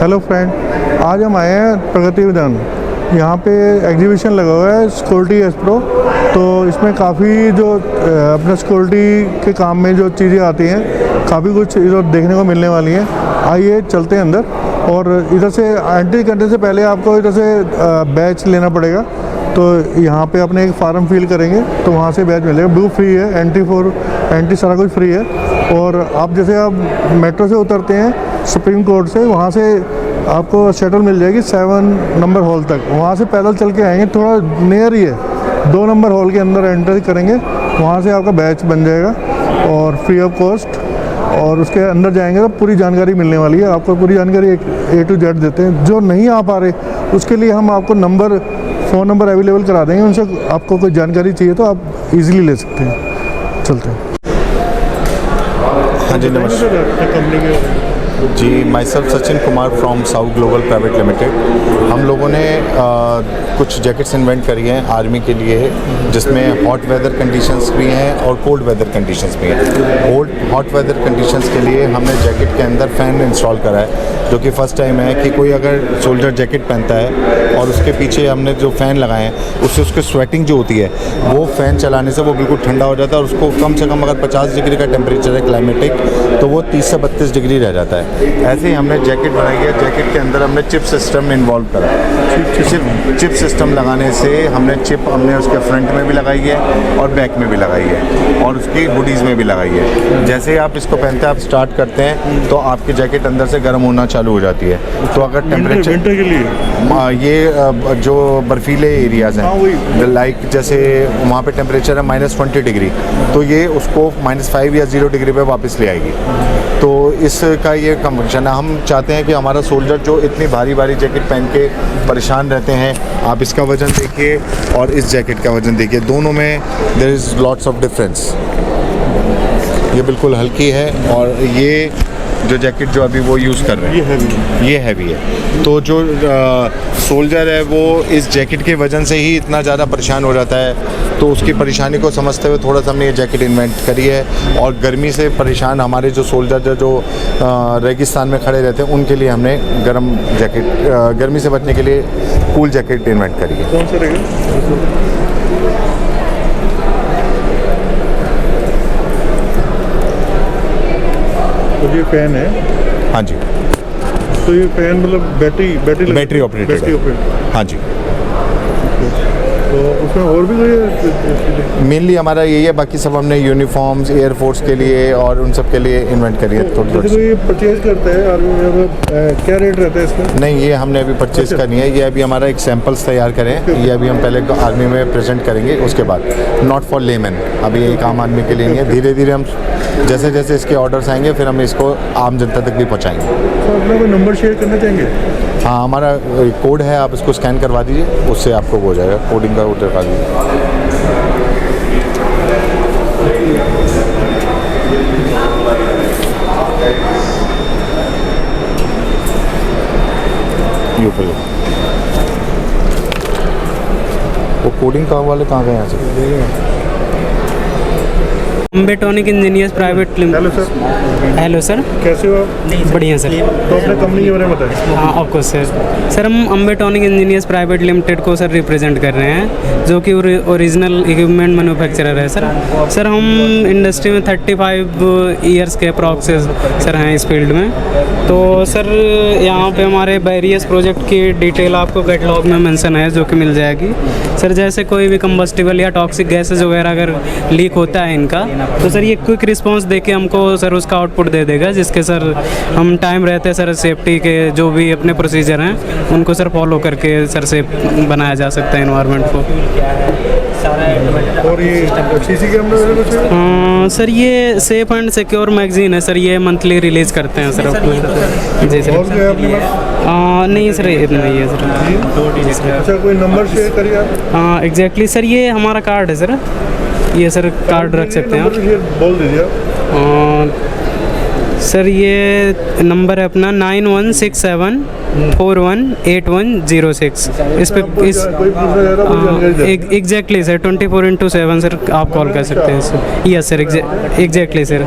Hello friend, आज हम आए हैं प्रगति विधान। यहाँ पे एग्जीबिशन लगा हुआ है सिक्योरिटी एस्प्रो। तो इसमें काफ़ी जो अपने सिक्योरिटी के काम में जो चीज़ें आती हैं, काफ़ी कुछ इधर देखने को मिलने वाली हैं। आइए चलते हैं अंदर। और इधर से एंट्री करने से पहले आपको इधर से बैच लेना पड़ेगा। तो यहाँ पे अपने एक फार्म फिल करेंगे तो वहाँ से बैच मिलेगा। बिल्कुल फ्री है, एंट्री सारा कुछ फ्री है। और आप जैसे आप मेट्रो से उतरते हैं सुप्रीम कोर्ट से, वहाँ से आपको शटल मिल जाएगी 7 नंबर हॉल तक। वहाँ से पैदल चल के आएंगे, थोड़ा नियर ही है। 2 नंबर हॉल के अंदर एंट्री करेंगे, वहाँ से आपका बैच बन जाएगा और फ्री ऑफ कॉस्ट। और उसके अंदर जाएंगे तो पूरी जानकारी मिलने वाली है। आपको पूरी जानकारी A to Z देते हैं। जो नहीं आ पा रहे उसके लिए हम आपको फ़ोन नंबर अवेलेबल करा देंगे। उनसे आपको कोई जानकारी चाहिए तो आप इजीली ले सकते हैं। चलते हैं। हाँ जी, नमस्कार जी। Myself Sachin Kumar from south global private limited. हम लोगों ने कुछ जैकेट्स इन्वेंट करी हैं आर्मी के लिए, जिसमें हॉट वेदर कंडीशंस भी हैं और कोल्ड वेदर कंडीशंस भी हैं। हॉट वेदर कंडीशंस के लिए हमने जैकेट के अंदर फ़ैन इंस्टॉल करा है, जो कि फ़र्स्ट टाइम है कि कोई अगर सोल्जर जैकेट पहनता है और उसके पीछे हमने जो फ़ैन लगाए हैं उससे उसकी स्वेटिंग जो होती है वो फ़ैन चलाने से वो बिल्कुल ठंडा हो जाता है। और उसको कम से कम अगर 50 डिग्री का टेम्परेचर है क्लाइमेटिक, तो वो 30 से 32 डिग्री रह जाता है। ऐसे ही हमने जैकेट बनाई है। जैकेट के अंदर हमने चिप सिस्टम इन्वॉल्व करा है। चिप सिस्टम लगाने से हमने उसके फ्रंट में भी लगाई है और बैक में भी लगाई है और उसकी हुडीज़ में भी लगाई है। जैसे ही आप इसको पहनते हैं, आप स्टार्ट करते हैं तो आपकी जैकेट अंदर से गर्म होना चालू हो जाती है। तो अगर टेम्परेचर विंटर के लिए ये जो बर्फीले एरियाज़ हैं, लाइक जैसे वहाँ पे टेम्परेचर है -20 डिग्री, तो ये उसको -5 या 0 डिग्री पे वापस ले आएगी। तो इसका ये फंक्शन है। हम चाहते हैं कि हमारा सोल्जर जो इतनी भारी जैकेट पहन के परेशान रहते हैं, आप इसका वज़न देखिए और इस जैकेट का वज़न देखिए, दोनों में there is lots of difference. ये बिल्कुल हल्की है और ये जो जैकेट जो अभी वो यूज़ कर रहे हैं ये हैवी है। तो जो सोल्जर है वो इस जैकेट के वजन से ही इतना ज़्यादा परेशान हो जाता है। तो उसकी परेशानी को समझते हुए थोड़ा सा हमने ये जैकेट इन्वेंट करी है। और गर्मी से परेशान हमारे जो सोल्जर जो रेगिस्तान में खड़े रहते हैं, उनके लिए हमने गर्मी से बचने के लिए कूल जैकेट इन्वेंट करी है। कौन सा रहेगा? तो ये फैन है। हाँ जी। तो ये फैन मतलब बैटरी ऑपरेटेड है। हाँ जी। तो उसमें और भी कोई मेनली हमारा यही है। बाकी सब हमने यूनिफॉर्म्स एयरफोर्स के लिए और उन सब के लिए इन्वेंट करी है। तो कोई परचेज करता है आर्मी में, क्या रेट रहता है इसका? नहीं, ये हमने अभी परचेज करनी है। ये अभी हमारा एक सैम्पल्स तैयार करें। ये अभी हम पहले आर्मी में प्रेजेंट करेंगे, उसके बाद नॉट फॉर लेमैन, अभी एक आम आदमी के लिए नहीं है। धीरे धीरे हम जैसे जैसे इसके ऑर्डर्स आएंगे फिर हम इसको आम जनता तक भी पहुँचाएंगे। तो अपना कोई नंबर शेयर करना चाहेंगे? हाँ, हमारा कोड है, आप इसको स्कैन करवा दीजिए, उससे आपको हो जाएगा। कोडिंग का उठा दीजिए। वो कोडिंग का वाले कहाँ गए यहाँ से? Ambe tonic engineers private limited. Hello sir. Hello sir, कैसे हो आप? बढ़िया सर। तो अपने कंपनी के बारे में बताइए। हाँ, ऑफकोर्स सर हम Ambe tonic engineers private limited को सर रिप्रेजेंट कर रहे हैं, जो कि ओरिजिनल इक्विपमेंट मैन्युफैक्चरर है सर हम इंडस्ट्री में 35 ईयर्स के अप्रॉक्स सर हैं इस फील्ड में। तो सर यहाँ पे हमारे वेरियस प्रोजेक्ट की डिटेल आपको कैटलॉग में मेंशन है, जो कि मिल जाएगी सर। जैसे कोई भी कंबस्टिबल या टॉक्सिक गैसेज वगैरह अगर लीक होता है इनका, तो सर ये क्विक रिस्पांस देके हमको सर उसका आउटपुट दे देगा, जिसके सर हम टाइम रहते हैं सर सेफ्टी के जो भी अपने प्रोसीजर हैं उनको सर फॉलो करके सर सेफ बनाया जा सकता है एनवायरनमेंट को। और ये सीसी कैमरा सर ये सेफ एंड सिक्योर मैगजीन है सर, ये मंथली रिलीज़ करते हैं सर अपने। जी सर। और क्या है अपने पास? नहीं सर, इतना ही है सर। अच्छा, कोई नंबर शेयर करिए आप। एग्जैक्टली सर, ये हमारा कार्ड है सर, ये सर कार्ड रख सकते हैं आप। बोल दीजिए आप। सर ये नंबर है अपना 9167 418106। इस पे इस एग्जैक्टली सर 24/7 सर आप कॉल कर सकते हैं sir. Yes sir, exactly sir.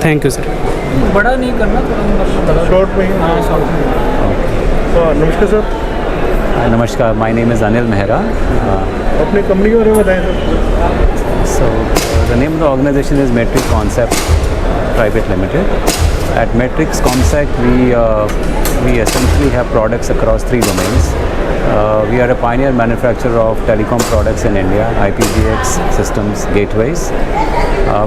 Thank you sir. बड़ा नहीं करना, थोड़ा बड़ा शॉर्ट में ही। हाँ शॉर्ट में। हाँ, नमस्कार sir, Namaskar, my name is Anil Mehra. अपनी कंपनी के बारे में बताएं sir. So, the name of the organization is Matrix Concept Private Limited. At Matrix Concept, we essentially have products across 3 domains. We are a pioneer manufacturer of telecom products in India, IPTX systems, gateways.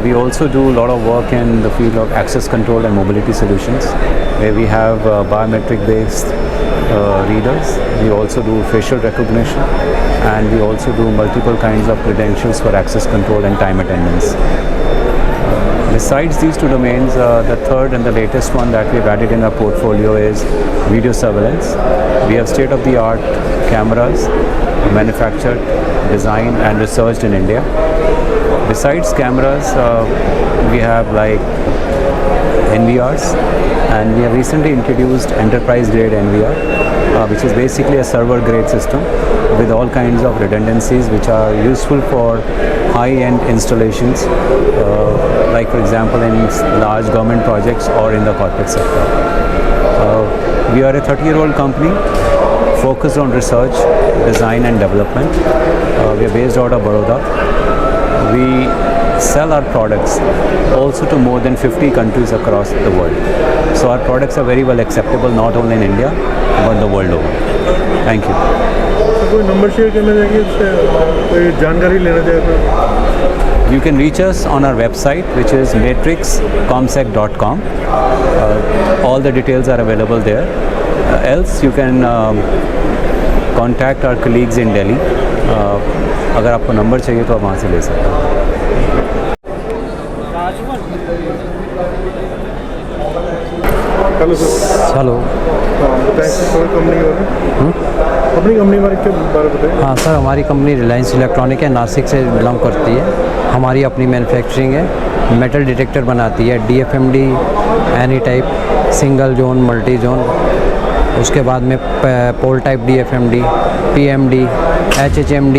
We also do a lot of work in the field of access control and mobility solutions, where we have biometric-based readers. We also do facial recognition, and we also do multiple kinds of credentials for access control and time attendance. Besides these 2 domains, the third and the latest one that we've added in our portfolio is video surveillance. We have state-of-the-art cameras manufactured, designed and researched in India. Besides cameras, we have like NVRs, and we have recently introduced enterprise-grade NVR, which is basically a server-grade system with all kinds of redundancies which are useful for high-end installations, like for example in large government projects or in the corporate sector. We are a 30-year-old company focused on research, design and development. We are based out of Baroda. We sell our products also to more than 50 countries across the world. So our products are very well acceptable not only in India but the world over. Thank you. तो कोई number share करना चाहिए, इससे कोई जानकारी लेना चाहिए तो? You can reach us on our website, which is matrixcomsec.com. All the details are available there. Else you can contact our colleagues in Delhi. अगर आपको नंबर चाहिए तो आप वहाँ से ले सकते हैं. Hello sir. हेलो. बताएं सर कंपनी के बारे में। अपनी कंपनी के बारे में बताएं। हाँ सर, हमारी कंपनी रिलायंस इलेक्ट्रॉनिक है, नासिक से बिलोंग करती है। हमारी अपनी मैन्युफैक्चरिंग है, मेटल डिटेक्टर बनाती है, DFMD, any type, single zone, multi zone, उसके बाद में पोल टाइप DFMD, PMD, HHMD,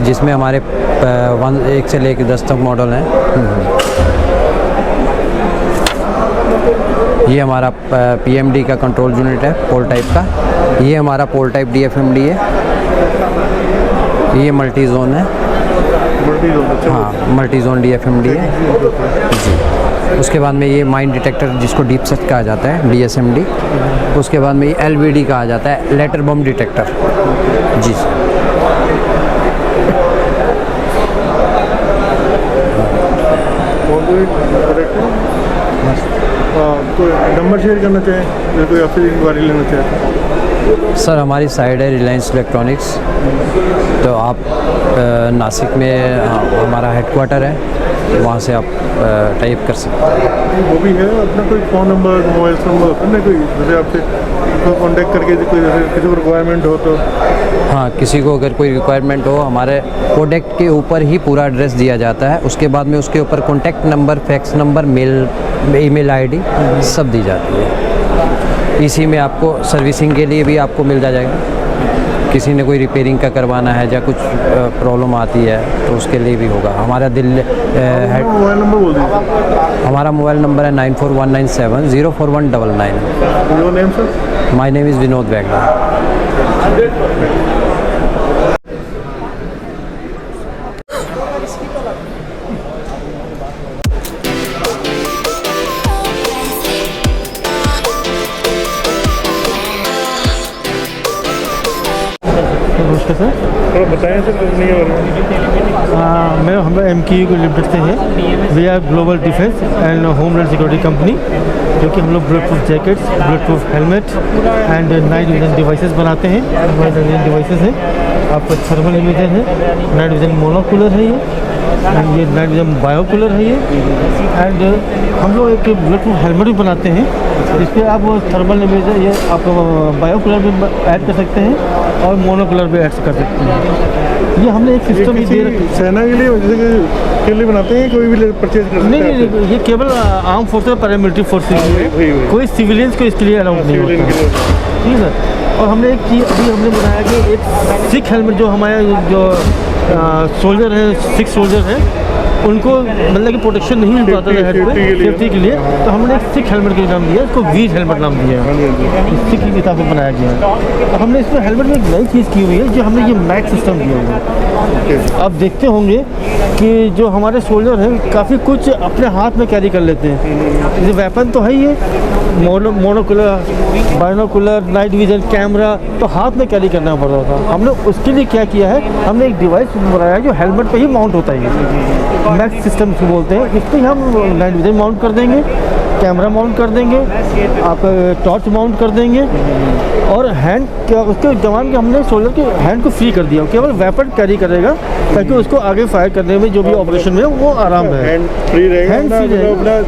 जिसमें हमारे 1 से लेकर 10 तक मॉडल हैं। ये हमारा PMD का कंट्रोल यूनिट है, पोल टाइप का। ये हमारा पोल टाइप DFMD है। ये मल्टी जोन है। Multi zone? हाँ, मल्टी जोन DFMD है जी। उसके बाद में ये माइन डिटेक्टर, जिसको डीप सर्च कहा जाता है, DSMD। उसके बाद में ये LVD कहा जाता है, लेटर बम डिटेक्टर जी। कोई नंबर शेयर करना चाहें, कोई आपसे इंक्वायरी लेना चाहें? सर, हमारी साइड है रिलायंस इलेक्ट्रॉनिक्स, तो आप नासिक में हमारा हेडक्वार्टर है, वहाँ से आप टाइप कर सकते हैं। वो भी है अपना कोई फ़ोन नंबर, मोबाइल नंबर होता है ना, कोई जैसे आपसे कांटेक्ट करके कोई जैसे किसी को रिक्वायरमेंट हो तो? हाँ, किसी को अगर कोई रिक्वायरमेंट हो, हमारे प्रोडक्ट के ऊपर ही पूरा एड्रेस दिया जाता है। उसके बाद में उसके ऊपर contact number, fax number, email ID सब दी जाती है। इसी में आपको सर्विसिंग के लिए भी आपको मिल जाएगा। किसी ने कोई रिपेयरिंग का करवाना है या कुछ प्रॉब्लम आती है तो उसके लिए भी होगा। हमारा मोबाइल नंबर बोल दीजिए। हमारा मोबाइल नंबर है 9419704199। Your name sir? My name is Vinod Baigla. नमस्कार सर। थोड़ा बताएं सर कंपनी के बारे में। मैं हम MKU लिमिटेड से हैं। We are global defence and homeland security company, जो कि हम लोग Bluetooth jackets, Bluetooth helmet and night vision devices बनाते हैं। नाइट विजन डिवाइसेस हैं, आपका थर्मल इमेजर है, नाइट विजन मोनोकुलर है ये, एंड ये नाइट विजन बायोकुलर है ये, एंड हम लोग एक ब्लूटूथ हेलमेट भी बनाते हैं, जिस पर आप थर्मल इमेजर, ये आप बायोकुलर भी ऐड कर सकते हैं और मोनोकुलर भी ऐड कर सकते हैं। ये हमने एक सिस्टम ही दे रखा है। सेना के लिए जैसे के लिए बनाते हैं, कोई भी परचेज कर सकता है? नहीं, ये केवल आर्म फोर्स और पैरामिलिट्री फोर्स के लिए, कोई सिविलियंस को इसके लिए अलाउड नहीं होता है। ठीक है। और हमने एक चीज़ अभी हमने बनाया कि एक सिख हेलमेट, जो हमारे जो सोल्जर है, सिख सोल्जर है, उनको मतलब कि प्रोटेक्शन नहीं मिल पाता था हेड पे सेफ्टी के लिए, तो हमने एक सिख हेलमेट का नाम दिया, इसको वीर हेलमेट नाम दिया है। सिख की किताब में बनाया गया है। अब हमने इसमें हेलमेट में एक नई चीज़ की हुई है, जो हमने ये मैट सिस्टम दिया हुआ है। आप देखते होंगे कि जो हमारे सोल्जर हैं काफ़ी कुछ अपने हाथ में कैरी कर लेते हैं। ये वेपन तो है ही है, monocular, binocular, night vision, camera, तो हाथ में कैरी करना पड़ता था। हमने उसके लिए क्या किया है, हमने एक डिवाइस बनाया है जो हेलमेट पे ही माउंट होता है, मैक्स सिस्टम से बोलते हैं। इस पर हम नाइट विजन माउंट कर देंगे, कैमरा माउंट कर देंगे, आप टॉर्च माउंट कर देंगे, और हैंड क्या उसके जवान के हमने शोल्डर के हैंड को फ्री कर दिया, केवल वेपन कैरी करेगा ताकि उसको आगे फायर करने में जो भी ऑपरेशन में वो आराम है। हैंड फ्री रहेगा, हैंड फ्री रहेगा, अपना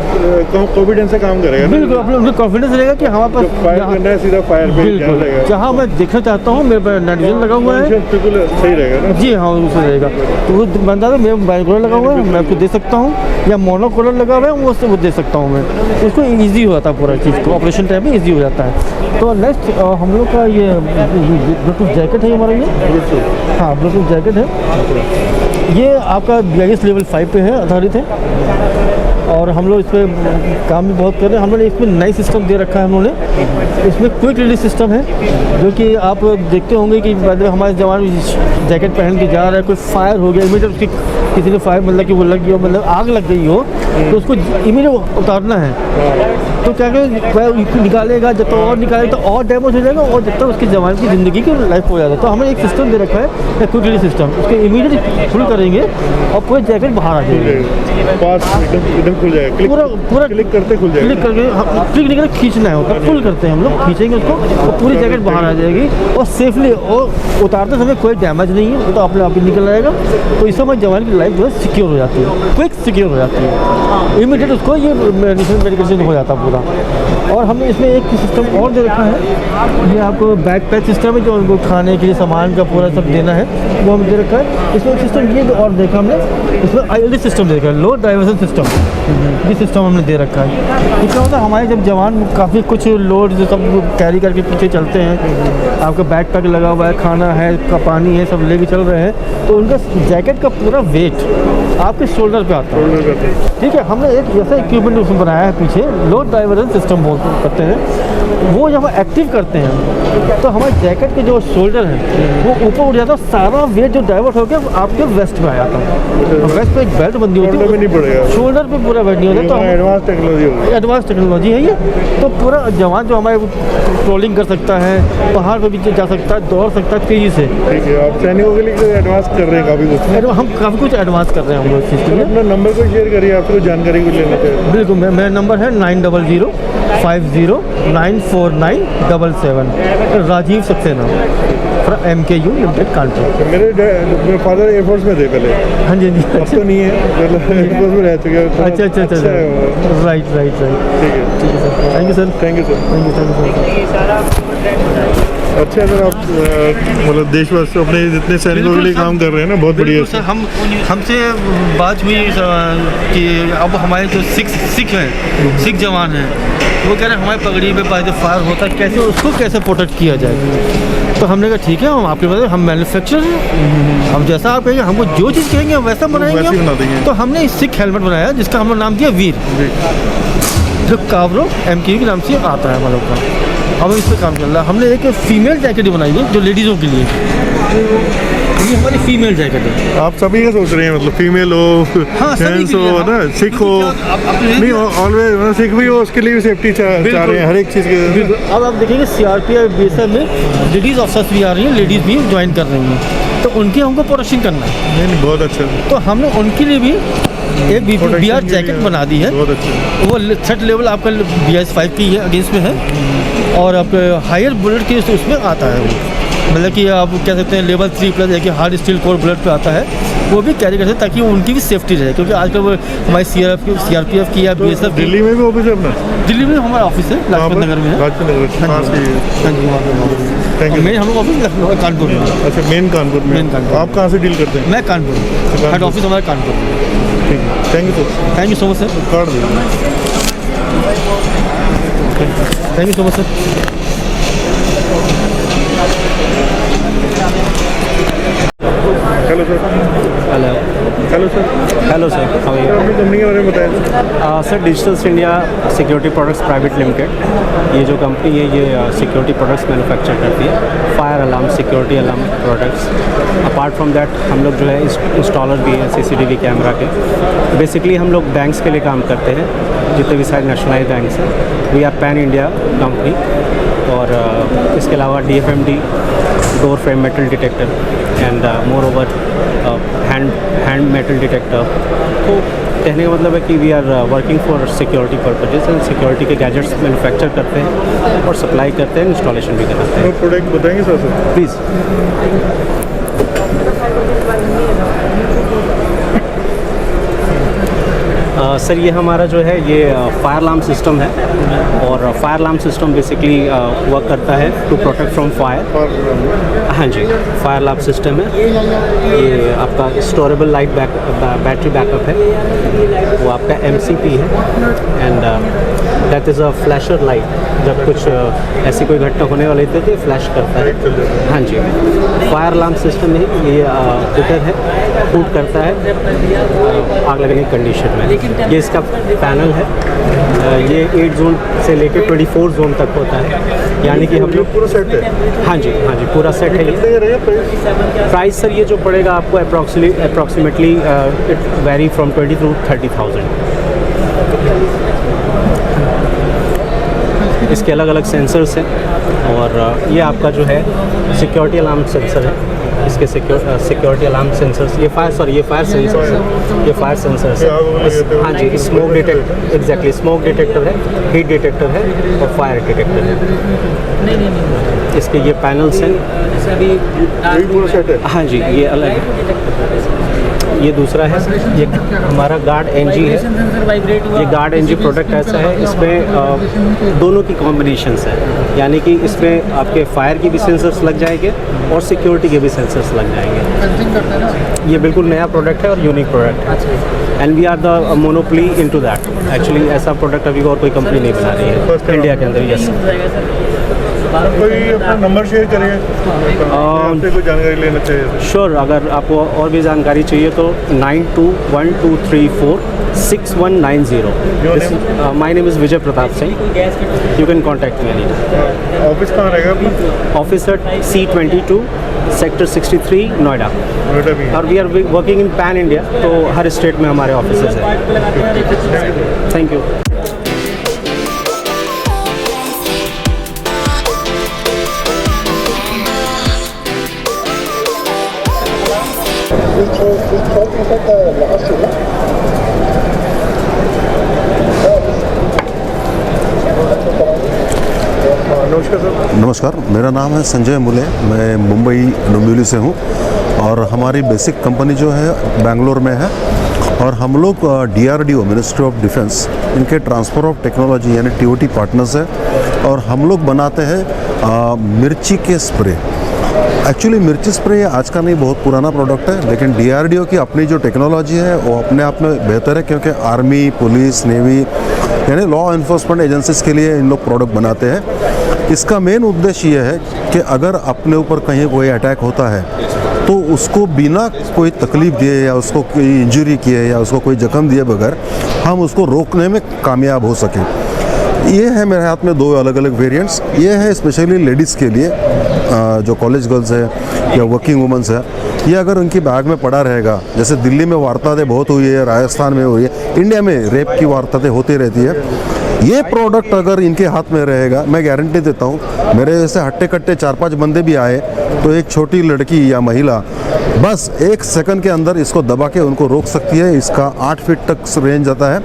कॉन्फिडेंस से काम करेगा। बिल्कुल अपना कॉन्फिडेंस रहेगा कि हमारे पास फायर करना है सीधा फायर पे ध्यान बिल्कुल रहेगा। जहाँ मैं देखना चाहता हूँ मेरे पर नाइट विजन लगा हुआ है, बिल्कुल सही रहेगा ना। जी हाँ उससे रहेगा। तो वो बंदा मेरे बाइनोकुलर लगा हुआ है, मैं आपको दे सकता हूँ, या मोनोकुलर लगा हुआ है वो उससे वो दे सकता हूँ मैं। इसको ईजी हो जाता है पूरा चीज़ को, ऑपरेशन टाइम में ईजी हो जाता है। तो नेक्स्ट हम लोग का ये ब्लूटूथ जैकेट है हमारा, ये हाँ ब्लूटूथ जैकेट है। ये आपका BIS लेवल 5 पे है, आधारित है, और हम लोग इस पर काम भी बहुत कर रहे हैं। हम लोगों ने इसमें नई सिस्टम दे रखा है हम लोगों ने, इसमें क्विक रिलीज सिस्टम है, जो कि आप देखते होंगे कि हमारे जवान जैकेट पहन के जा रहा है, कोई फायर हो गया इमीडिएट, उसकी किसी ने फायर मतलब कि वो लग गई हो, मतलब आग लग गई हो, तो उसको इमीडिएट उतारना है। तो क्या करें, निकालेगा जब तक और निकालेगा तो और डैमेज हो जाएगा, और जब तक उसके जवान की ज़िंदगी की लाइफ हो जाता है। तो हमें एक सिस्टम दे रखा है क्विक रिलीज सिस्टम, उसको इमीडिएट फुल करेंगे और पूरे जैकेट बाहर आ जाएगा, पास एकदम खुल जाएगा, पूरा क्लिक करते खुल जाएगा। क्लिक करके क्लिक नहीं करके खींचना है, होता फुल करते हैं हम लोग, खींचेंगे उसको और पूरी जैकेट बाहर आ जाएगी, और सेफली, और उतारते समय कोई डैमेज नहीं है, वो तो अपने आप ही निकल आएगा। तो इस समय जवान की लाइफ जो है सिक्योर हो जाती है, क्विक सिक्योर हो जाती है, इमीडिएट उसको ये मेडिकेशन हो जाता है पूरा। और हमने इसमें एक सिस्टम और दे रखा है, ये आपको बैक पैक सिस्टम है, जो उनको खाने के लिए सामान का पूरा सब देना है, वो हमने दे रखा है। इसमें एक सिस्टम ये और देखा हमने, इसमें ILD सिस्टम देखा है, लो डाइवर्सन सिस्टम, ये सिस्टम हमने दे रखा है। इसका होता है हमारे जब जवान काफ़ी कुछ लोड सब कैरी करके पीछे चलते हैं, आपका बैक पैक लगा हुआ है, खाना है, पानी है, सब लेके चल रहे हैं, तो उनका जैकेट का पूरा वेट आपके शोल्डर पे आता है। ठीक है, हमने एक जैसा इक्विपमेंट उसमें बनाया है पीछे, लो डाइवर्सन सिस्टम करते हैं, वो जब एक्टिव करते हैं तो हमारे जैकेट के जो शोल्डर है वो ऊपर उठ जाता है, सारा वेट जो डाइवर्ट हो गया आपके वेस्ट में आ जाता है। वेस्ट पे एक बेल्ट बंदी होती है, शोल्डर पे नहीं पड़ेगा, शोल्डर पे पूरा वेट नहीं होता। तो एडवांस टेक्नोलॉजी होगी, एडवांस टेक्नोलॉजी है ये। तो पूरा जवान जो हमारे ट्रोलिंग कर सकता है, पहाड़ पे भी जा सकता है, दौड़ सकता है तेजी से। ठीक है, आप सैनिकों के लिए एडवांस कर रहे हैं काफ़ी कुछ, हम काफ़ी कुछ एडवांस कर रहे हैं हम लोग इस चीज़ के लिए। अपना नंबर को शेयर करिए, आपसे कुछ जानकारी कुछ लेना चाहिए। बिल्कुल, मेरा नंबर है 9005094977, राजीव सक्सेना, MKU लिमिटेड कानपुर। मेरे फादर एयरफोर्स में थे पहले, हाँ जी जी, अब तो नहीं है, एयरफोर्स में रह चुके हैं। अच्छा अच्छा अच्छा, राइट राइट राइट, ठीक है sir, thank you sir, thank you sir. Thank you sir. अच्छा सर, आप मतलब देशवासी अपने जितने सैनिकों के लिए काम कर रहे हैं ना, बहुत बढ़िया सर। हमसे बात हुई कि अब हमारे जो सिख हैं, सिख जवान हैं, वो कह रहे हैं हमारी पगड़ी पे बाय फायर होता है, कैसे उसको कैसे प्रोटेक्ट किया जाए। तो हमने कहा ठीक है, हम आपके पास हम मैन्युफैक्चरर हैं, हम जैसा आप कहेंगे, हमको जो चीज़ कहेंगे हम वैसा बनाएंगे वैसे ही बना देंगे। तो हमने एक सिख हेलमेट बनाया जिसका हमने नाम दिया वीर, जो कावरो MKU के नाम से आता है हम लोग का। अब इस पर काम चल रहा है। हमने एक फीमेल जैकेट बनाई है जो लेडीज़ों के लिए, ये हमारी फीमेल जैकेट है। आप सभी का सोच रहे हैं, मतलब फीमेल हो, हाँ, सभी जेंट्स के लिए, हो हाँ। ना, सिख हो, नहीं ऑलवेज सिख भी हो, उसके लिए भी सेफ्टी चाह रहे हैं हर एक चीज़ के। अब आप देखेंगे CRPF BSF में लेडीज़ ऑफिसर्स भी आ रही हैं, लेडीज़ भी ज्वाइन कर रही हैं, तो उनकी हमको प्रोटेक्शन करना है। नहीं बहुत अच्छा, तो हमने उनके लिए भी एक BR जैकेट बना दी है। बहुत अच्छा। वो थर्ड लेवल आपका BIS 5 की है, अगेंस्ट में है, और आप हायर बुलेट के उसमें आता है वो, मतलब कि आप कह सकते हैं लेवल 3+ है कि हार्ड स्टील कोर बुलेट पे आता है, वो भी कैरी करते हैं ताकि उनकी भी सेफ्टी रहे। क्योंकि आजकल वो हमारी CRPF की या BSF, दिल्ली में भी ऑफिस है अपना? दिल्ली में हमारा ऑफिस है, लाजपत नगर में है। लाजपत नगर हाँ जी, वहाँ पे थैंक यू। मेन हम लोग ऑफिस लखनऊ कानपुर में। अच्छा, मेन कानपुर में। मेन कानपुर। आप कहाँ से डील करते हैं? मैं कानपुर, हेड ऑफिस हमारा कानपुर। ठीक है, thank you sir. Thank you so much sir. Card दीजिए। Thank you so much sir. Hello sir. Hello, hello sir, hello sir, how are अपनी कंपनी के बारे में बताएं। You? Sir, digitals India security products private limited, ये जो company है ये सिक्योरिटी प्रोडक्ट्स मैन्युफैक्चर करती है, fire alarm, security alarm products. Apart from that हम लोग जो है इंस्टॉलर भी हैं CCTV कैमरा के। बेसिकली हम लोग बैंक्स के लिए काम करते हैं, जितने भी सारे नेशनलाइज बैंक्स हैं। We are pan India company. और इसके अलावा DFMD, door frame metal detector and more over hand metal detector. तो कहने का मतलब है कि we are working for security purposes and security के गैजेट्स मैन्युफैक्चर करते हैं और सप्लाई करते हैं, इंस्टॉलेशन भी कराते हैं। प्रोडक्ट बताएंगे सर? प्लीज़। सर, ये हमारा जो है ये फायर अलार्म सिस्टम है, और fire alarm system basically work करता है टू प्रोटेक्ट फ्रॉम फायर। हाँ जी, फायर अलार्म सिस्टम है। ये आपका स्टोरेबल लाइट बैटरी बैकअप है, वो आपका MCP है and that is a flasher light. जब कुछ ऐसी कोई घटना होने वाली थी तो ये फ्लैश करता है। हाँ जी, फायर अलार्म सिस्टम है ये, हिटर है, शूट करता है आग लगने की कंडीशन में। ये इसका पैनल है, ये 8 जोन से लेकर 24 जोन तक होता है, यानी कि हम लोग पूरा सेट है? हाँ जी, पूरा सेट है ये। प्राइस सर ये जो पड़ेगा आपको approximately it very from 20 to 30,000। इसके अलग अलग सेंसर्स हैं, और ये आपका जो है सिक्योरिटी अलार्म सेंसर है। इसके सिक्योरिटी अलार्म सेंसर्स, ये फायर सेंसर्स है, ये फायर सेंसर्स है। हाँ जी, smoke detector, exactly smoke detector है, हीट डिटेक्टर है और फायर डिटेक्टर है। इसके ये पैनल्स हैं। हाँ जी, ये अलग है। ये दूसरा है, ये हमारा गार्ड NG है। ये गार्ड NG प्रोडक्ट ऐसा है, इसमें दोनों की कॉम्बिनेशंस है, यानी कि इसमें आपके फायर की भी सेंसर्स लग जाएंगे और सिक्योरिटी के भी सेंसर्स लग जाएंगे। ये बिल्कुल नया प्रोडक्ट है और यूनिक प्रोडक्ट है, and we are the monopoly into that. Actually ऐसा प्रोडक्ट अभी और कोई कंपनी नहीं बना रही है इंडिया के अंदर। यस, कोई अपना नंबर शेयर करिए, आपसे कोई जानकारी लेना चाहिए। श्योर, अगर आपको और भी जानकारी चाहिए तो 9212346190। My name is Vijay Pratap Singh. You can contact me any time. Office कहाँ रहेगा अपना? Office at C22 sector 63 Noida. और we are working in pan India, तो हर स्टेट में हमारे ऑफिसेज हैं। Thank you. नमस्कार, मेरा नाम है संजय मुले। मैं मुंबई डोंबिवली से हूँ, और हमारी बेसिक कंपनी जो है बेंगलोर में है, और हम लोग DRDO मिनिस्ट्री ऑफ डिफेंस इनके ट्रांसफ़र ऑफ टेक्नोलॉजी यानी TOT पार्टनर्स है, और हम लोग बनाते हैं मिर्ची के स्प्रे। एक्चुअली मिर्ची स्प्रे आज का नहीं, बहुत पुराना प्रोडक्ट है, लेकिन DRDO की अपनी जो टेक्नोलॉजी है वो अपने आप में बेहतर है, क्योंकि आर्मी, पुलिस, नेवी यानी लॉ इन्फोर्समेंट एजेंसीज के लिए इन लोग प्रोडक्ट बनाते हैं। इसका मेन उद्देश्य ये है कि अगर अपने ऊपर कहीं कोई अटैक होता है तो उसको बिना कोई तकलीफ़ दिए या उसको कोई इंजरी किए या उसको कोई जख्म दिए बगैर हम उसको रोकने में कामयाब हो सकें। ये है मेरे हाथ में 2 अलग अलग वेरिएंट्स। ये है स्पेशली लेडीज़ के लिए, जो कॉलेज गर्ल्स है या वर्किंग वुमेंस है, ये अगर उनकी बैग में पड़ा रहेगा, जैसे दिल्ली में वारदातें बहुत हुई है, राजस्थान में हुई है, इंडिया में रेप की वारदातें होती रहती है, ये प्रोडक्ट अगर इनके हाथ में रहेगा, मैं गारंटी देता हूँ, मेरे जैसे हट्टे कट्टे 4-5 बंदे भी आए तो एक छोटी लड़की या महिला बस 1 सेकंड के अंदर इसको दबा के उनको रोक सकती है। इसका 8 फीट तक रेंज आता है।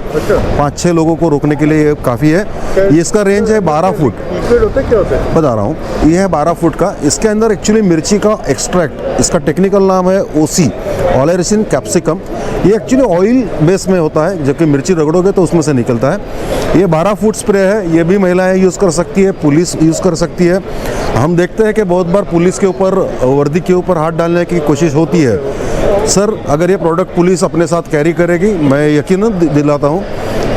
5-6 लोगों को रोकने के लिए ये काफ़ी है। ये इसका रेंज है 12 फुट। क्या होता है बता रहा हूँ, ये है 12 फुट का। इसके अंदर एक्चुअली मिर्ची का एक्सट्रैक्ट, इसका टेक्निकल नाम है OC, ओलेरासिन कैप्सिकम। ये एक्चुअली ऑयल बेस में होता है, जबकि मिर्ची रगड़ोगे तो उसमें से निकलता है। ये 12 फुट स्प्रे है। ये भी महिलाएं यूज़ कर सकती है, पुलिस यूज़ कर सकती है। हम देखते हैं कि बहुत बार पुलिस के ऊपर, वर्दी के ऊपर हाथ डालने की कोशिश होती है। सर, अगर ये प्रोडक्ट पुलिस अपने साथ कैरी करेगी, मैं यकीनन दिलाता हूँ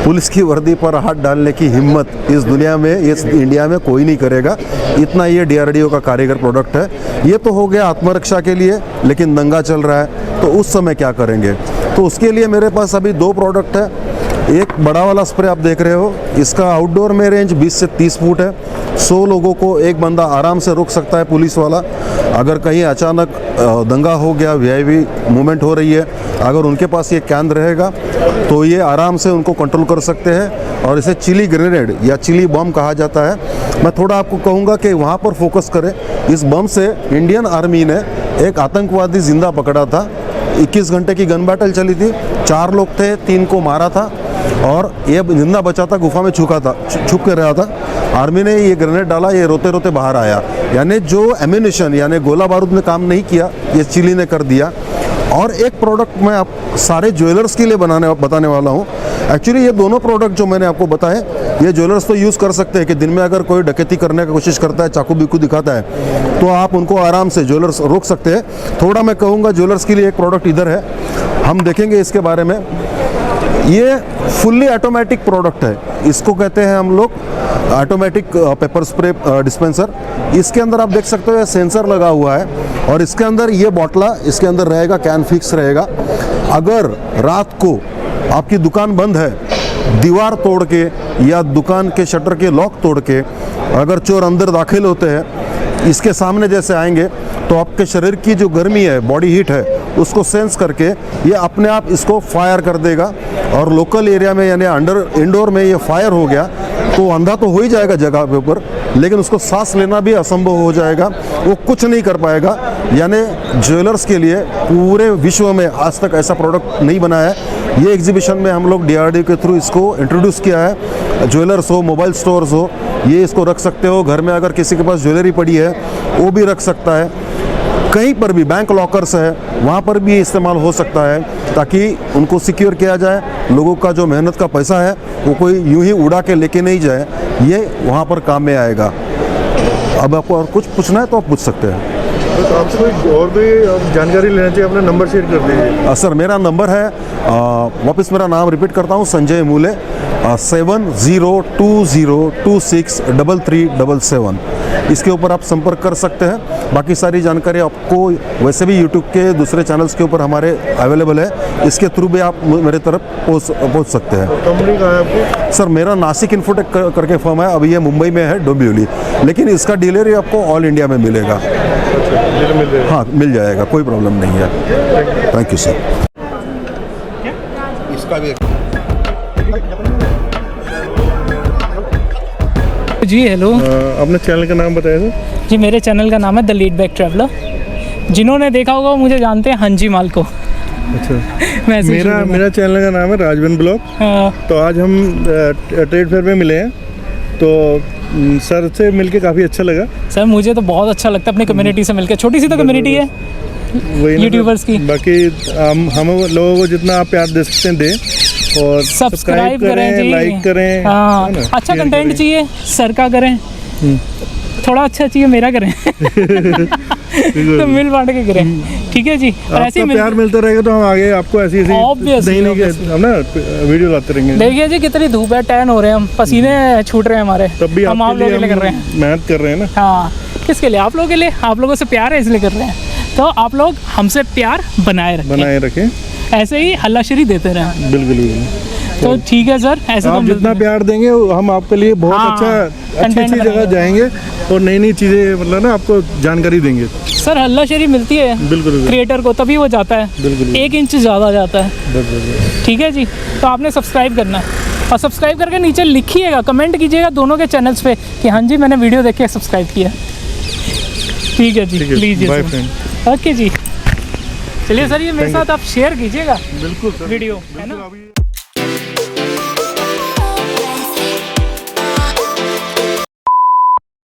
पुलिस की वर्दी पर हाथ डालने की हिम्मत इस दुनिया में, इस इंडिया में कोई नहीं करेगा। इतना ये DRDO का कारीगर प्रोडक्ट है। ये तो हो गया आत्मरक्षा के लिए, लेकिन दंगा चल रहा है तो उस समय क्या करेंगे? तो उसके लिए मेरे पास अभी 2 प्रोडक्ट है। एक बड़ा वाला स्प्रे आप देख रहे हो, इसका आउटडोर में रेंज 20 से 30 फुट है। 100 लोगों को एक बंदा आराम से रोक सकता है पुलिस वाला। अगर कहीं अचानक दंगा हो गया, वीआईपी मूवमेंट हो रही है, अगर उनके पास ये कैन रहेगा तो ये आराम से उनको कंट्रोल कर सकते हैं। और इसे चिली ग्रेनेड या चिली बम कहा जाता है। मैं थोड़ा आपको कहूँगा कि वहाँ पर फोकस करें। इस बम से इंडियन आर्मी ने एक आतंकवादी जिंदा पकड़ा था। 21 घंटे की गन बैटल चली थी, 4 लोग थे, 3 को मारा था और ये जिंदा बचा था, गुफा में छुप कर रहा था। आर्मी ने ये ग्रेनेड डाला, ये रोते रोते बाहर आया। यानी जो एम्यूनिशन यानी गोला बारूद ने काम नहीं किया, ये चिली ने कर दिया। और एक प्रोडक्ट मैं आप सारे ज्वेलर्स के लिए बताने वाला हूँ। एक्चुअली ये दोनों प्रोडक्ट जो मैंने आपको बताए, ये ज्वेलर्स तो यूज़ कर सकते हैं कि दिन में अगर कोई डकैती करने की कोशिश करता है, चाकू बिकू दिखाता है, तो आप उनको आराम से ज्वेलर्स रोक सकते हैं। थोड़ा मैं कहूँगा ज्वेलर्स के लिए एक प्रोडक्ट इधर है, हम देखेंगे इसके बारे में। ये फुल्ली ऑटोमेटिक प्रोडक्ट है, इसको कहते हैं हम लोग ऑटोमेटिक पेपर स्प्रे डिस्पेंसर। इसके अंदर आप देख सकते हो सेंसर लगा हुआ है और इसके अंदर ये बॉटला इसके अंदर रहेगा, कैन फिक्स रहेगा। अगर रात को आपकी दुकान बंद है, दीवार तोड़ के या दुकान के शटर के लॉक तोड़ के अगर चोर अंदर दाखिल होते हैं, इसके सामने जैसे आएंगे तो आपके शरीर की जो गर्मी है, बॉडी हीट है, उसको सेंस करके ये अपने आप इसको फायर कर देगा। और लोकल एरिया में यानी इंडोर में ये फायर हो गया तो अंधा तो हो ही जाएगा जगह पे ऊपर, लेकिन उसको सांस लेना भी असंभव हो जाएगा, वो कुछ नहीं कर पाएगा। यानी ज्वेलर्स के लिए पूरे विश्व में आज तक ऐसा प्रोडक्ट नहीं बना है। ये एग्जीबिशन में हम लोग DRDO के थ्रू इसको इंट्रोड्यूस किया है। ज्वेलर्स हो, मोबाइल स्टोर्स हो, ये इसको रख सकते हो। घर में अगर किसी के पास ज्वेलरी पड़ी है वो भी रख सकता है। कहीं पर भी बैंक लॉकर्स है वहाँ पर भी इस्तेमाल हो सकता है, ताकि उनको सिक्योर किया जाए। लोगों का जो मेहनत का पैसा है वो कोई यूं ही उड़ा के लेके नहीं जाए, ये वहाँ पर काम में आएगा। अब आपको और कुछ पूछना है तो आप पूछ सकते हैं। तो आपसे कोई और भी जानकारी लेना चाहिए, अपना नंबर शेयर कर दीजिए। सर मेरा नंबर है, वापस मेरा नाम रिपीट करता हूँ, संजय मूले, 7020263377। इसके ऊपर आप संपर्क कर सकते हैं। बाकी सारी जानकारी आपको वैसे भी यूट्यूब के दूसरे चैनल्स के ऊपर हमारे अवेलेबल है, इसके थ्रू भी आप मेरे तरफ पहुँच सकते हैं। कंपनी कहाँ है आपकी? सर मेरा नासिक इन्फोटेक करके फर्म है, अभी ये मुंबई में है, डोंबिवली, लेकिन इसका डिलीवरी आपको ऑल इंडिया में मिलेगा। हाँ मिल जाएगा, कोई प्रॉब्लम नहीं है। Thank you sir. इसका भी जी हेलो। अपने चैनल का नाम बताया सर? जी मेरे चैनल का नाम है द लीड बैक ट्रैवलर। जिन्होंने देखा होगा वो मुझे जानते हैं हंजी माल को। अच्छा। मैं ऐसे ही शुरू में- मेरा चैनल का नाम है राजवन ब्लॉग। हाँ, तो आज हम ट्रेड फेयर में मिले हैं, तो सर से मिलके काफ़ी अच्छा लगा। सर मुझे तो बहुत अच्छा लगता है अपनी कम्युनिटी से मिलकर। छोटी सी तो कम्युनिटी है वही ना, यूट्यूबर्स की। बाकी हम लोगों को जितना आप प्यार दे सकते हैं दें, और सब्सक्राइब करें जी, लाइक करें। हाँ है ना? अच्छा शेयर कंटेंट करें। चाहिए सर का करें, थोड़ा अच्छा चाहिए मेरा करें तो मिल बांट के करें, ठीक है जी। और ऐसे आपका ही प्यार मिलता रहेगा तो हम आगे आपको ऐसी Obviously, हम ना वीडियो लाते रहेंगे। देखिए जी कितनी धूप है, टैन हो रहे हैं हम, पसीने छूट रहे हैं हमारे, तब भी हम आप आपके लोगों के लिए लिए कर रहे हम हैं। मेहनत कर रहे हैं ना। हाँ किसके लिए? आप लोगों के लिए। आप लोगों से प्यार है इसलिए कर रहे हैं, तो आप लोग हमसे प्यार बनाए रखें, ऐसे ही हल्लाशेरी देते रहें। बिल्कुल बिल्कुल। तो ठीक है सर, ऐसे आप तो जितना प्यार देंगे हम आपके लिए बहुत हाँ, अच्छी content जगह बनाएंगे। जाएंगे और नई नई चीज़ें मतलब ना आपको जानकारी देंगे। सर हल्लाशेरी मिलती है बिल्कुल क्रिएटर को, तभी वो जाता है, बिल्कुल। 1 इंच ज़्यादा जाता है, ठीक है जी। तो आपने सब्सक्राइब करना है और सब्सक्राइब करके नीचे लिखिएगा, कमेंट कीजिएगा दोनों के चैनल्स पे कि हाँ जी मैंने वीडियो देख के सब्सक्राइब किया। ठीक है जी, लीजिए। Bye friend. ओके जी, चलिए सर ये मेरे साथ आप शेयर कीजिएगा बिल्कुल सर, वीडियो, है ना। बिल्कुल अभी